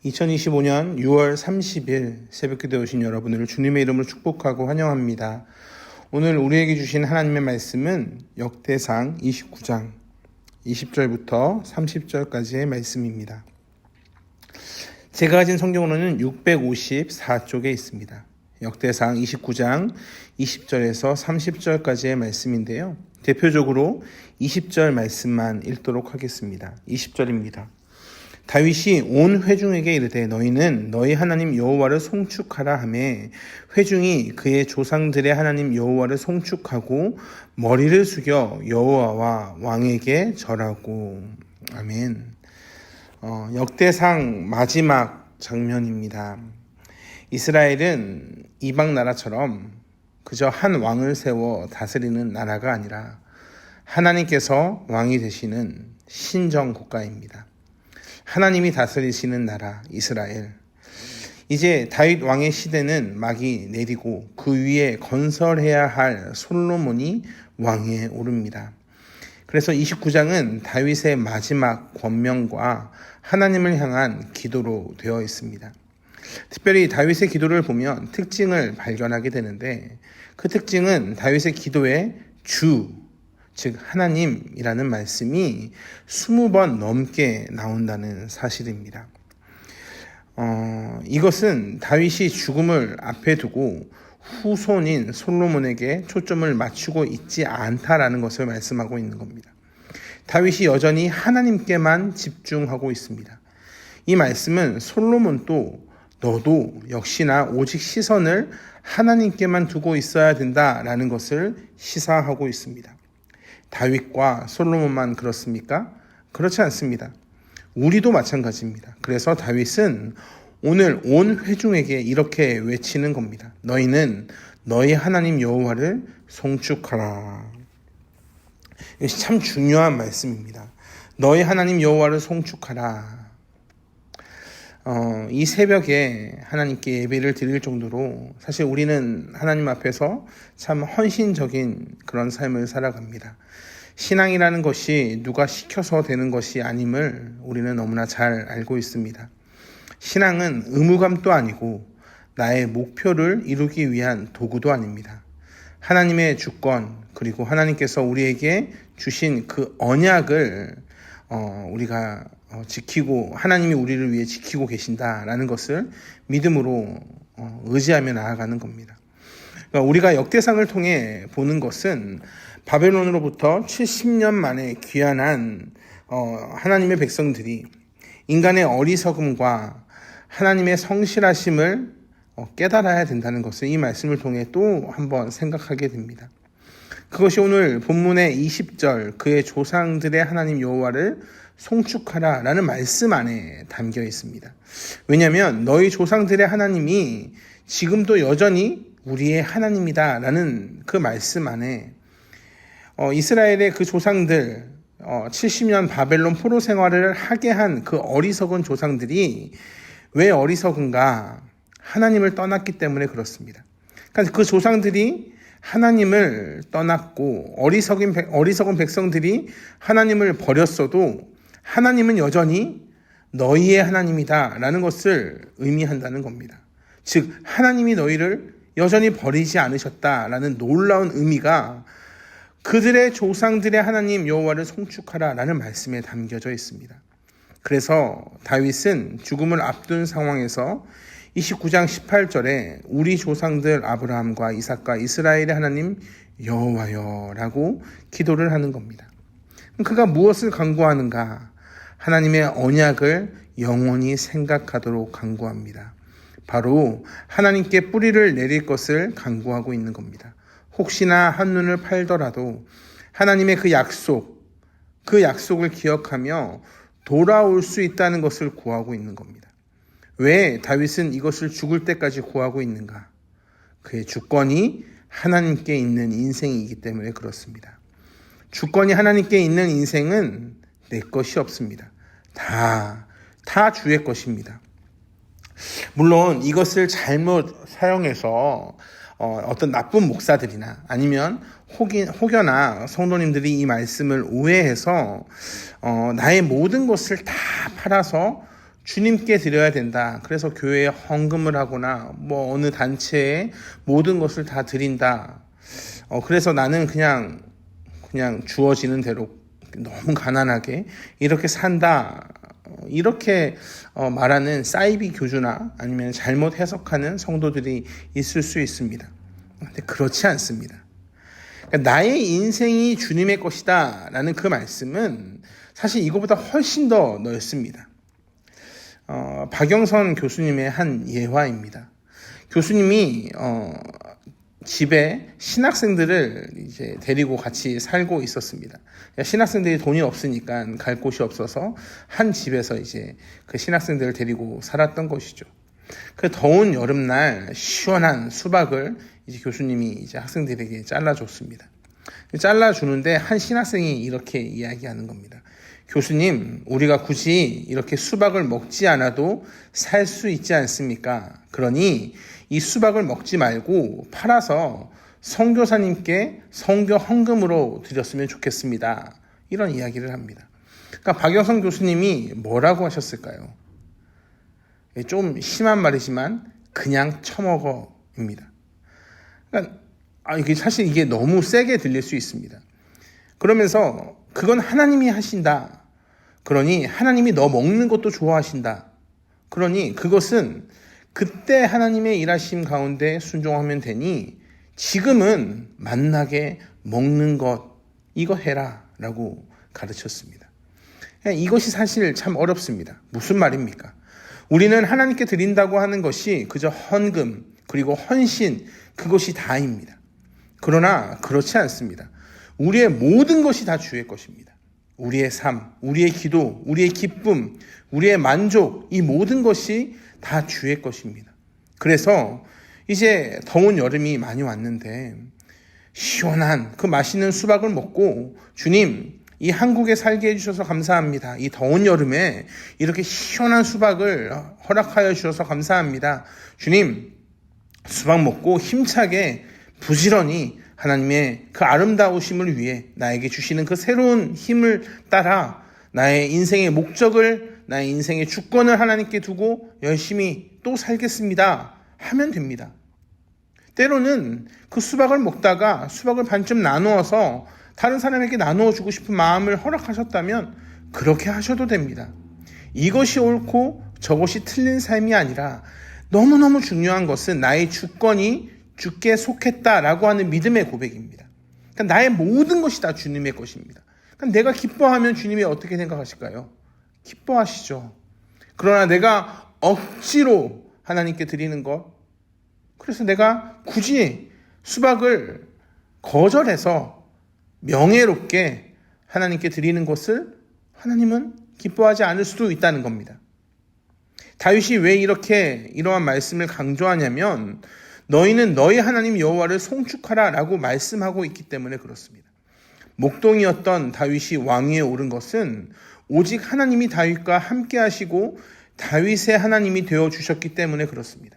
2025년 6월 30일 새벽기도에 오신 여러분을 주님의 이름으로 축복하고 환영합니다. 오늘 우리에게 주신 하나님의 말씀은 역대상 29장 20절부터 30절까지의 말씀입니다. 제가 가진 성경으로는 654쪽에 있습니다. 역대상 29장 20절에서 30절까지의 말씀인데요. 대표적으로 20절 말씀만 읽도록 하겠습니다. 20절입니다. 다윗이 온 회중에게 이르되 너희는 너희 하나님 여호와를 송축하라 하매 회중이 그의 조상들의 하나님 여호와를 송축하고 머리를 숙여 여호와와 왕에게 절하고. 아멘. 역대상 마지막 장면입니다. 이스라엘은 이방 나라처럼 그저 한 왕을 세워 다스리는 나라가 아니라 하나님께서 왕이 되시는 신정 국가입니다. 하나님이 다스리시는 나라 이스라엘. 이제 다윗 왕의 시대는 막이 내리고 그 위에 건설해야 할 솔로몬이 왕위에 오릅니다. 그래서 29장은 다윗의 마지막 권면과 하나님을 향한 기도로 되어 있습니다. 특별히 다윗의 기도를 보면 특징을 발견하게 되는데 그 특징은 다윗의 기도의 주, 즉 하나님이라는 말씀이 20번 넘게 나온다는 사실입니다. 이것은 다윗이 죽음을 앞에 두고 후손인 솔로몬에게 초점을 맞추고 있지 않다라는 것을 말씀하고 있는 겁니다. 다윗이 여전히 하나님께만 집중하고 있습니다. 이 말씀은 솔로몬도 너도 역시나 오직 시선을 하나님께만 두고 있어야 된다라는 것을 시사하고 있습니다. 다윗과 솔로몬만 그렇습니까? 그렇지 않습니다. 우리도 마찬가지입니다. 그래서 다윗은 오늘 온 회중에게 이렇게 외치는 겁니다. 너희는 너희 하나님 여호와를 송축하라. 이것이 참 중요한 말씀입니다. 너희 하나님 여호와를 송축하라. 이 새벽에 하나님께 예배를 드릴 정도로 사실 우리는 하나님 앞에서 참 헌신적인 그런 삶을 살아갑니다. 신앙이라는 것이 누가 시켜서 되는 것이 아님을 우리는 너무나 잘 알고 있습니다. 신앙은 의무감도 아니고 나의 목표를 이루기 위한 도구도 아닙니다. 하나님의 주권 그리고 하나님께서 우리에게 주신 그 언약을 우리가 지키고 하나님이 우리를 위해 지키고 계신다라는 것을 믿음으로 의지하며 나아가는 겁니다. 그러니까 우리가 역대상을 통해 보는 것은 바벨론으로부터 70년 만에 귀환한 하나님의 백성들이 인간의 어리석음과 하나님의 성실하심을 깨달아야 된다는 것을 이 말씀을 통해 또 한번 생각하게 됩니다. 그것이 오늘 본문의 20절 그의 조상들의 하나님 여호와를 송축하라 라는 말씀 안에 담겨 있습니다. 왜냐하면 너희 조상들의 하나님이 지금도 여전히 우리의 하나님이다 라는 그 말씀 안에 이스라엘의 그 조상들 70년 바벨론 포로 생활을 하게 한 그 어리석은 조상들이 왜 어리석은가? 하나님을 떠났기 때문에 그렇습니다. 그러니까 그 조상들이 하나님을 떠났고 어리석은 백성들이 하나님을 버렸어도 하나님은 여전히 너희의 하나님이다 라는 것을 의미한다는 겁니다. 즉 하나님이 너희를 여전히 버리지 않으셨다라는 놀라운 의미가 그들의 조상들의 하나님 여호와를 송축하라 라는 말씀에 담겨져 있습니다. 그래서 다윗은 죽음을 앞둔 상황에서 29장 18절에 우리 조상들 아브라함과 이삭과 이스라엘의 하나님 여호와여 라고 기도를 하는 겁니다. 그가 무엇을 간구하는가? 하나님의 언약을 영원히 생각하도록 간구합니다. 바로 하나님께 뿌리를 내릴 것을 간구하고 있는 겁니다. 혹시나 한눈을 팔더라도 하나님의 그 약속을 기억하며 돌아올 수 있다는 것을 구하고 있는 겁니다. 왜 다윗은 이것을 죽을 때까지 구하고 있는가? 그의 주권이 하나님께 있는 인생이기 때문에 그렇습니다. 주권이 하나님께 있는 인생은 내 것이 없습니다. 다 주의 것입니다. 물론 이것을 잘못 사용해서 어떤 나쁜 목사들이나 아니면 혹여나 성도님들이 이 말씀을 오해해서 나의 모든 것을 다 팔아서 주님께 드려야 된다. 그래서 교회에 헌금을 하거나 뭐 어느 단체에 모든 것을 다 드린다. 그래서 나는 그냥 주어지는 대로 너무 가난하게 이렇게 산다. 이렇게 말하는 사이비 교주나 아니면 잘못 해석하는 성도들이 있을 수 있습니다. 근데 그렇지 않습니다. 그러니까 나의 인생이 주님의 것이다 라는 그 말씀은 사실 이거보다 훨씬 더 넓습니다. 박영선 교수님의 한 예화입니다. 교수님이 집에 신학생들을 이제 데리고 같이 살고 있었습니다. 신학생들이 돈이 없으니까 갈 곳이 없어서 한 집에서 이제 그 신학생들을 데리고 살았던 것이죠. 그 더운 여름날 시원한 수박을 이제 교수님이 이제 학생들에게 잘라줬습니다. 잘라주는데 한 신학생이 이렇게 이야기하는 겁니다. 교수님, 우리가 굳이 이렇게 수박을 먹지 않아도 살 수 있지 않습니까? 그러니 이 수박을 먹지 말고 팔아서 선교사님께 선교 헌금으로 드렸으면 좋겠습니다. 이런 이야기를 합니다. 그러니까 박영선 교수님이 뭐라고 하셨을까요? 좀 심한 말이지만 그냥 처먹어입니다. 그러니까 이게 너무 세게 들릴 수 있습니다. 그러면서 그건 하나님이 하신다. 그러니 하나님이 너 먹는 것도 좋아하신다. 그러니 그것은 그때 하나님의 일하심 가운데 순종하면 되니 지금은 만나게 먹는 것 이거 해라 라고 가르쳤습니다. 이것이 사실 참 어렵습니다. 무슨 말입니까? 우리는 하나님께 드린다고 하는 것이 그저 헌금 그리고 헌신 그것이 다입니다. 그러나 그렇지 않습니다. 우리의 모든 것이 다 주의 것입니다. 우리의 삶, 우리의 기도, 우리의 기쁨, 우리의 만족 이 모든 것이 다 주의 것입니다. 그래서 이제 더운 여름이 많이 왔는데 시원한 그 맛있는 수박을 먹고 주님 이 한국에 살게 해주셔서 감사합니다. 이 더운 여름에 이렇게 시원한 수박을 허락하여 주셔서 감사합니다. 주님 수박 먹고 힘차게 부지런히 하나님의 그 아름다우심을 위해 나에게 주시는 그 새로운 힘을 따라 나의 인생의 목적을 나의 인생의 주권을 하나님께 두고 열심히 또 살겠습니다 하면 됩니다. 때로는 그 수박을 먹다가 수박을 반쯤 나누어서 다른 사람에게 나누어 주고 싶은 마음을 허락하셨다면 그렇게 하셔도 됩니다. 이것이 옳고 저것이 틀린 삶이 아니라 너무너무 중요한 것은 나의 주권이 주께 속했다라고 하는 믿음의 고백입니다. 그러니까 나의 모든 것이 다 주님의 것입니다. 그러니까 내가 기뻐하면 주님이 어떻게 생각하실까요? 기뻐하시죠. 그러나 내가 억지로 하나님께 드리는 것, 그래서 내가 굳이 수박을 거절해서 명예롭게 하나님께 드리는 것을 하나님은 기뻐하지 않을 수도 있다는 겁니다. 다윗이 왜 이러한 말씀을 강조하냐면 너희는 너희 하나님 여호와를 송축하라 라고 말씀하고 있기 때문에 그렇습니다. 목동이었던 다윗이 왕위에 오른 것은 오직 하나님이 다윗과 함께 하시고 다윗의 하나님이 되어주셨기 때문에 그렇습니다.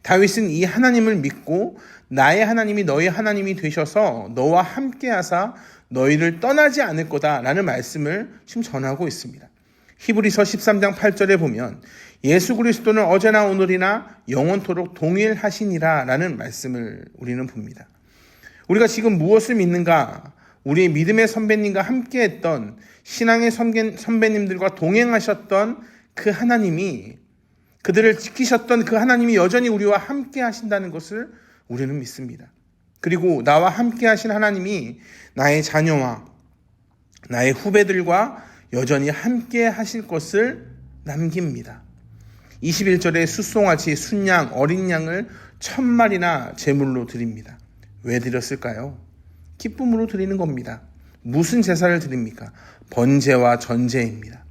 다윗은 이 하나님을 믿고 나의 하나님이 너의 하나님이 되셔서 너와 함께 하사 너희를 떠나지 않을 거다라는 말씀을 지금 전하고 있습니다. 히브리서 13장 8절에 보면 예수 그리스도는 어제나 오늘이나 영원토록 동일하시니라 라는 말씀을 우리는 봅니다. 우리가 지금 무엇을 믿는가? 우리의 믿음의 선배님과 함께했던 신앙의 선배님들과 동행하셨던 그 하나님이 그들을 지키셨던 그 하나님이 여전히 우리와 함께 하신다는 것을 우리는 믿습니다. 그리고 나와 함께 하신 하나님이 나의 자녀와 나의 후배들과 여전히 함께 하실 것을 남깁니다. 21절에 숫송아지, 순양, 어린 양을 1000마리나 제물로 드립니다. 왜 드렸을까요? 기쁨으로 드리는 겁니다. 무슨 제사를 드립니까? 번제와 전제입니다.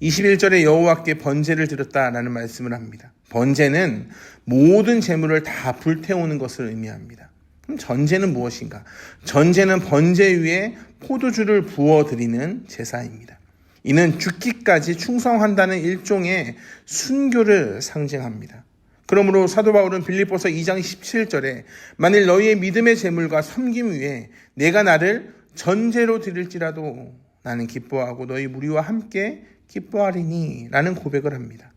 21절에 여호와께 번제를 드렸다라는 말씀을 합니다. 번제는 모든 제물을 다 불태우는 것을 의미합니다. 그럼 전제는 무엇인가? 전제는 번제 위에 포도주를 부어드리는 제사입니다. 이는 죽기까지 충성한다는 일종의 순교를 상징합니다. 그러므로 사도 바울은 빌립보서 2장 17절에 만일 너희의 믿음의 제물과 섬김 위에 내가 나를 전제로 드릴지라도 나는 기뻐하고 너희 무리와 함께 기뻐하리니 라는 고백을 합니다.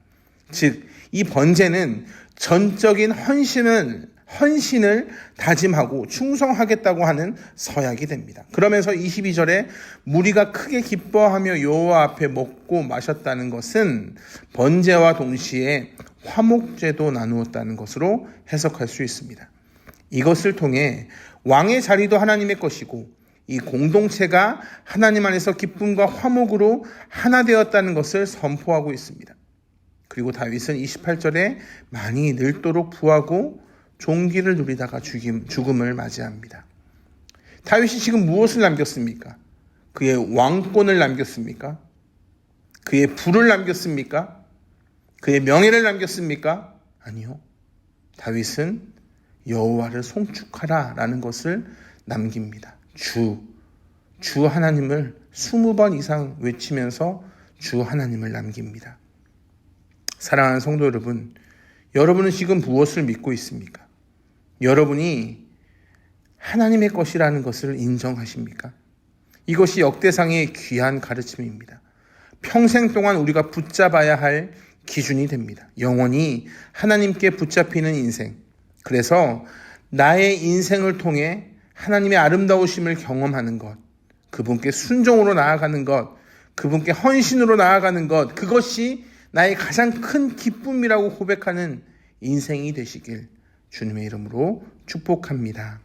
즉, 이 번제는 전적인 헌신을 다짐하고 충성하겠다고 하는 서약이 됩니다. 그러면서 22절에 무리가 크게 기뻐하며 여호와 앞에 먹고 마셨다는 것은 번제와 동시에 화목제도 나누었다는 것으로 해석할 수 있습니다. 이것을 통해 왕의 자리도 하나님의 것이고 이 공동체가 하나님 안에서 기쁨과 화목으로 하나 되었다는 것을 선포하고 있습니다. 그리고 다윗은 28절에 많이 늙도록 부하고 종기를 누리다가 죽음을 맞이합니다. 다윗이 지금 무엇을 남겼습니까? 그의 왕권을 남겼습니까? 그의 부를 남겼습니까? 그의 명예를 남겼습니까? 아니요. 다윗은 여호와를 송축하라라는 것을 남깁니다. 주 하나님을 20번 이상 외치면서 주 하나님을 남깁니다. 사랑하는 성도 여러분, 여러분은 지금 무엇을 믿고 있습니까? 여러분이 하나님의 것이라는 것을 인정하십니까? 이것이 역대상의 귀한 가르침입니다. 평생 동안 우리가 붙잡아야 할 기준이 됩니다. 영원히 하나님께 붙잡히는 인생. 그래서 나의 인생을 통해 하나님의 아름다우심을 경험하는 것, 그분께 순종으로 나아가는 것, 그분께 헌신으로 나아가는 것, 그것이 나의 가장 큰 기쁨이라고 고백하는 인생이 되시길 주님의 이름으로 축복합니다.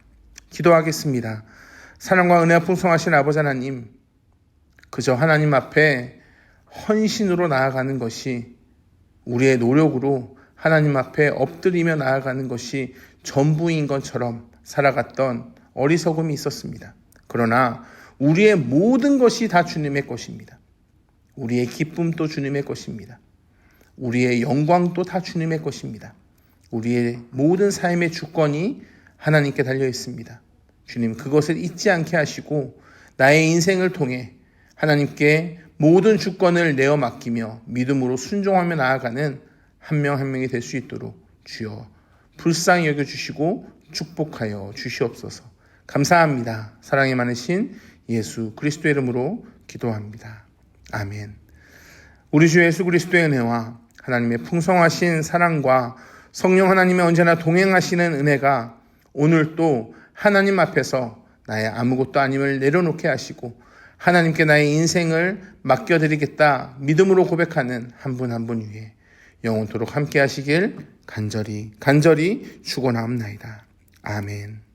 기도하겠습니다. 사랑과 은혜가 풍성하신 아버지 하나님, 그저 하나님 앞에 헌신으로 나아가는 것이, 우리의 노력으로 하나님 앞에 엎드리며 나아가는 것이 전부인 것처럼 살아갔던 어리석음이 있었습니다. 그러나 우리의 모든 것이 다 주님의 것입니다. 우리의 기쁨도 주님의 것입니다. 우리의 영광도 다 주님의 것입니다. 우리의 모든 삶의 주권이 하나님께 달려 있습니다. 주님, 그것을 잊지 않게 하시고 나의 인생을 통해 하나님께 모든 주권을 내어 맡기며 믿음으로 순종하며 나아가는 한 명 한 명이 될 수 있도록 주여 불쌍히 여겨주시고 축복하여 주시옵소서. 감사합니다. 사랑이 많으신 예수 그리스도의 이름으로 기도합니다. 아멘. 우리 주 예수 그리스도의 은혜와 하나님의 풍성하신 사랑과 성령 하나님의 언제나 동행하시는 은혜가 오늘 또 하나님 앞에서 나의 아무것도 아님을 내려놓게 하시고 하나님께 나의 인생을 맡겨드리겠다 믿음으로 고백하는 한 분 한 분 위에 영원토록 함께 하시길 간절히 축원하옵나이다. 아멘.